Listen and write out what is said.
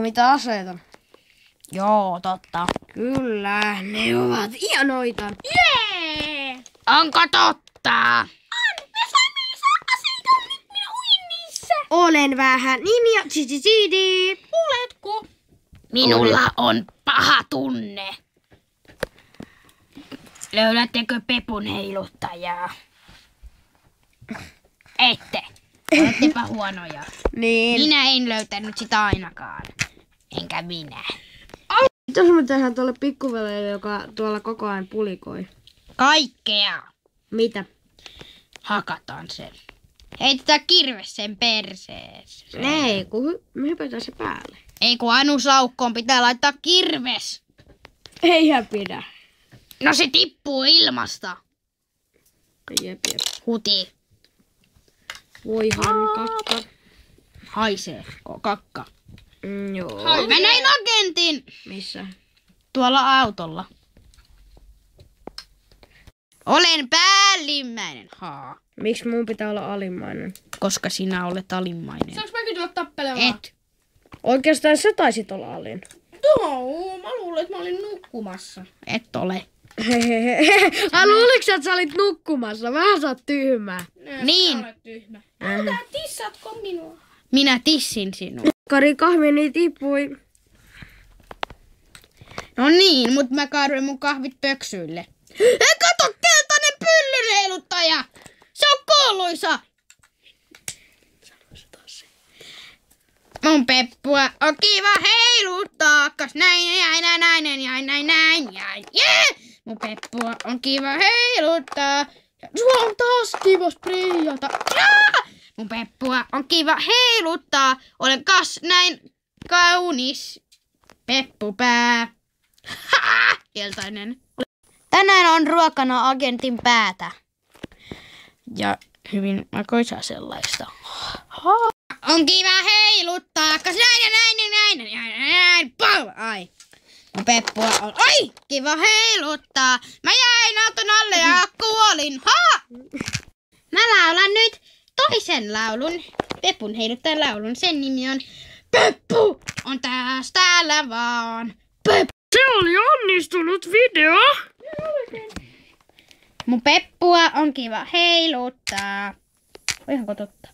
Mitä aseita? Joo, totta. Kyllä, ne ovat hienoita. Jee! Onko totta? On! Me saimme lisää aseita! Minä uin niissä! Olen vähän niin ja tsitsitsidi. Oletko? Minulla on paha tunne. Löydättekö Pepun heiluttajaa? Ette. Olettepa huonoja. Niin. Minä en löytänyt sitä ainakaan. Enkä minä. Mitäs me tehdään tuolle pikkuvelelle, joka tuolla koko ajan pulikoi? Kaikkea. Mitä? Hakataan sen. Heitetään kirves sen perseeseen. Ei, kun me hypätään se päälle. Ei kun Anu Saukkoon pitää laittaa kirves. Eihän pidä. No se tippuu ilmasta. Jep. Huti. Voihan kakka. Haisee kakka. Joo. Mä näin agentin. Missä? Tuolla autolla. Olen päällimmäinen. Haa. Miksi mun pitää olla alimmainen? Koska sinä olet alimmainen. Saanko mäkin tulla tappelemaan? Et. Oikeastaan sä taisit olla alin. Mä luulen, että mä olin nukkumassa. Et ole. Luuliko sä, että sä olit nukkumassa? Vähän sä oot tyhmää. Niin. Sä olet tyhmä. Älä tissatko minua? Minä tissin sinua. Kari kahvini tippui. No niin, mut mä kaaduin mun kahvit pöksyille. Ei kato, keltainen pyllyrheiluttaja! Se on kuuluisa! Mun Peppua on kiva heiluttaa, kas näin. Yeah! Mun Peppua on kiva heiluttaa. Sulla on taas kiva spreijata. Mun Peppua on kiva heiluttaa. Olen kas näin kaunis peppupää. Keltainen. Tänään on ruokana agentin päätä. Ja hyvin makoisaa sellaista. On kiva heiluttaa, kas näin. Pau! Ai. Mun Peppua on, ai, kiva heiluttaa. Mä jäin auton alle ja kuolin. Mä laulan nyt toisen laulun. Pepun heiluttajan laulun. Sen nimi on Peppu on taas täällä vaan. Peppu. Se oli onnistunut video. Mun Peppua on kiva heiluttaa. Oihanko totta?